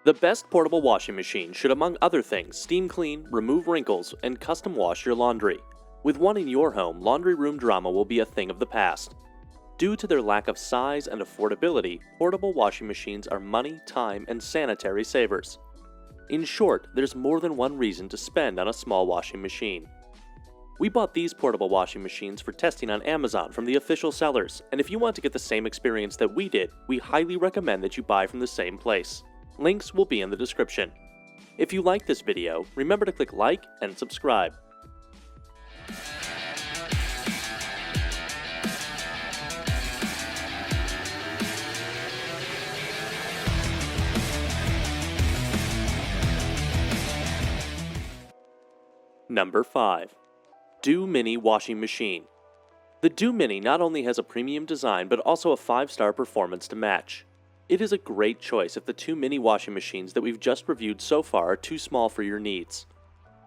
The best portable washing machine should, among other things, steam clean, remove wrinkles, and custom wash your laundry. With one in your home, laundry room drama will be a thing of the past. Due to their lack of size and affordability, portable washing machines are money, time, and sanitary savers. In short, there's more than one reason to spend on a small washing machine. We bought these portable washing machines for testing on Amazon from the official sellers, and if you want to get the same experience that we did, we highly recommend that you buy from the same place. Links will be in the description. If you like this video, remember to click like and subscribe. Number 5. Do Mini Washing Machine. The Do Mini not only has a premium design but also a 5-star performance to match. It is a great choice if the two mini washing machines that we've just reviewed so far are too small for your needs.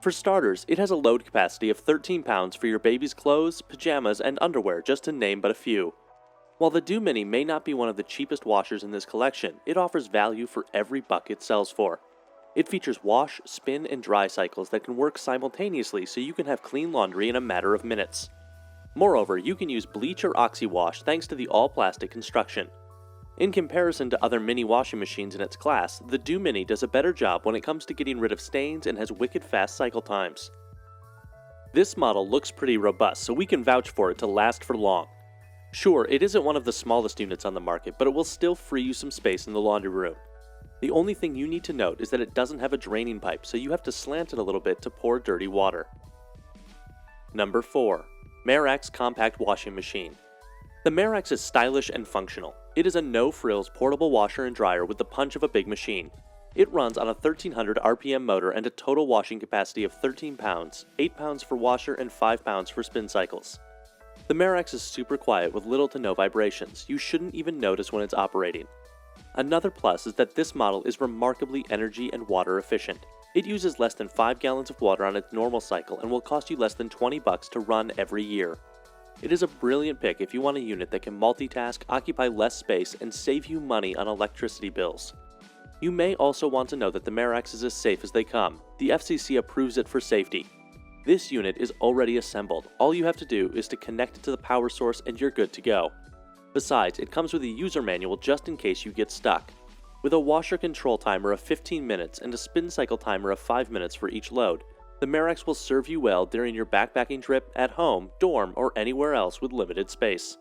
For starters, it has a load capacity of 13 pounds for your baby's clothes, pajamas, and underwear, just to name but a few. While the Do Mini may not be one of the cheapest washers in this collection, it offers value for every buck it sells for. It features wash, spin, and dry cycles that can work simultaneously so you can have clean laundry in a matter of minutes. Moreover, you can use bleach or oxy-wash thanks to the all-plastic construction. In comparison to other mini washing machines in its class, the Do Mini does a better job when it comes to getting rid of stains and has wicked fast cycle times. This model looks pretty robust, so we can vouch for it to last for long. Sure, it isn't one of the smallest units on the market, but it will still free you some space in the laundry room. The only thing you need to note is that it doesn't have a draining pipe, so you have to slant it a little bit to pour dirty water. Number 4. Merax Compact Washing Machine. The Merax is stylish and functional. It is a no-frills portable washer and dryer with the punch of a big machine. It runs on a 1300 RPM motor and a total washing capacity of 13 pounds, 8 pounds for washer and 5 pounds for spin cycles. The Merax is super quiet with little to no vibrations. You shouldn't even notice when it's operating. Another plus is that this model is remarkably energy and water efficient. It uses less than 5 gallons of water on its normal cycle and will cost you less than $20 to run every year. It is a brilliant pick if you want a unit that can multitask, occupy less space, and save you money on electricity bills. You may also want to know that the Merax is as safe as they come. The FCC approves it for safety. This unit is already assembled. All you have to do is to connect it to the power source and you're good to go. Besides, it comes with a user manual just in case you get stuck. With a washer control timer of 15 minutes and a spin cycle timer of 5 minutes for each load, the Merax will serve you well during your backpacking trip, at home, dorm, or anywhere else with limited space.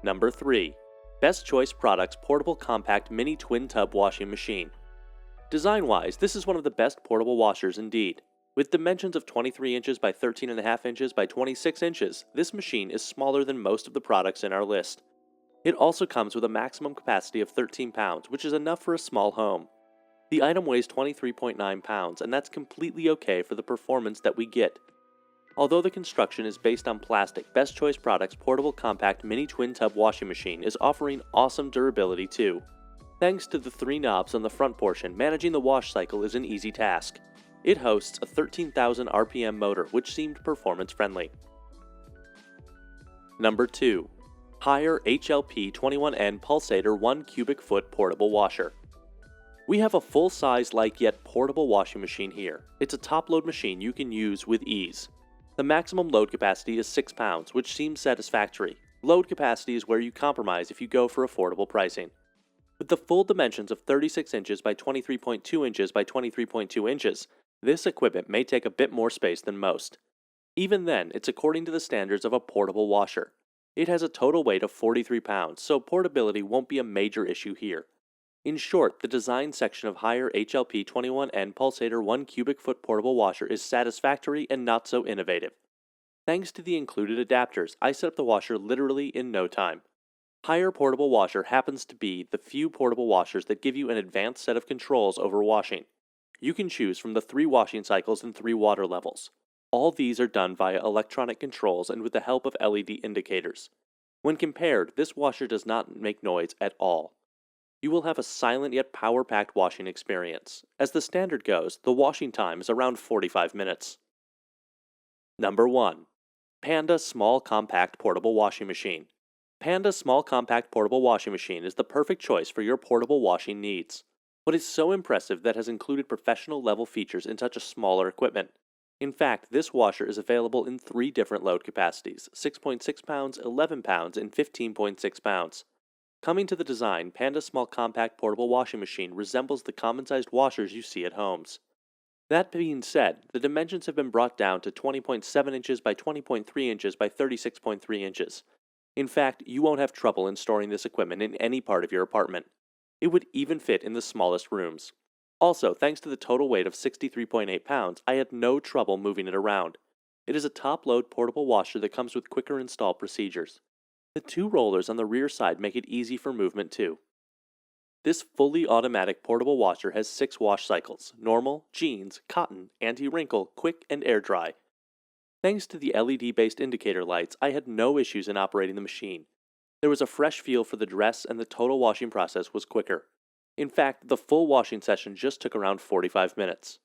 Number 3. Best Choice Products Portable Compact Mini Twin Tub Washing Machine. Design-wise, this is one of the best portable washers indeed. With dimensions of 23 inches by 13.5 inches by 26 inches, this machine is smaller than most of the products in our list. It also comes with a maximum capacity of 13 pounds, which is enough for a small home. The item weighs 23.9 pounds, and that's completely okay for the performance that we get. Although the construction is based on plastic, Best Choice Products Portable Compact Mini Twin Tub Washing Machine is offering awesome durability too. Thanks to the 3 knobs on the front portion, managing the wash cycle is an easy task. It hosts a 13,000 RPM motor, which seemed performance-friendly. Number 2. Haier HLP 21N Pulsator 1 cubic foot portable washer. We have a full-size like yet portable washing machine here. It's a top-load machine you can use with ease. The maximum load capacity is 6 pounds, which seems satisfactory. Load capacity is where you compromise if you go for affordable pricing. With the full dimensions of 36 inches by 23.2 inches by 23.2 inches, this equipment may take a bit more space than most. Even then, it's according to the standards of a portable washer. It has a total weight of 43 pounds, so portability won't be a major issue here. In short, the design section of Haier HLP 21N Pulsator 1 cubic foot portable washer is satisfactory and not so innovative. Thanks to the included adapters, I set up the washer literally in no time. Haier Portable Washer happens to be the few portable washers that give you an advanced set of controls over washing. You can choose from the 3 washing cycles and 3 water levels. All these are done via electronic controls and with the help of LED indicators. When compared, this washer does not make noise at all. You will have a silent yet power-packed washing experience. As the standard goes, the washing time is around 45 minutes. Number 1. Panda Small Compact Portable Washing Machine. Panda Small Compact Portable Washing Machine is the perfect choice for your portable washing needs. What is so impressive that has included professional level features in such a smaller equipment? In fact, this washer is available in 3 different load capacities: 6.6 pounds, 11 pounds, and 15.6 pounds. Coming to the design, Panda's small compact portable washing machine resembles the common-sized washers you see at homes. That being said, the dimensions have been brought down to 20.7 inches by 20.3 inches by 36.3 inches. In fact, you won't have trouble in storing this equipment in any part of your apartment. It would even fit in the smallest rooms. Also, thanks to the total weight of 63.8 pounds, I had no trouble moving it around. It is a top-load portable washer that comes with quicker install procedures. The 2 rollers on the rear side make it easy for movement too. This fully automatic portable washer has 6 wash cycles: normal, jeans, cotton, anti-wrinkle, quick, and air dry. Thanks to the LED-based indicator lights, I had no issues in operating the machine. There was a fresh feel for the dress, and the total washing process was quicker. In fact, the full washing session just took around 45 minutes.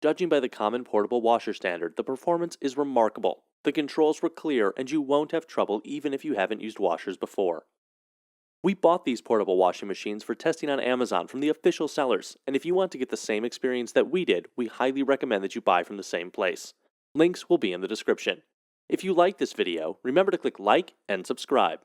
Judging by the common portable washer standard, the performance is remarkable. The controls were clear, and you won't have trouble even if you haven't used washers before. We bought these portable washing machines for testing on Amazon from the official sellers, and if you want to get the same experience that we did, we highly recommend that you buy from the same place. Links will be in the description. If you like this video, remember to click like and subscribe.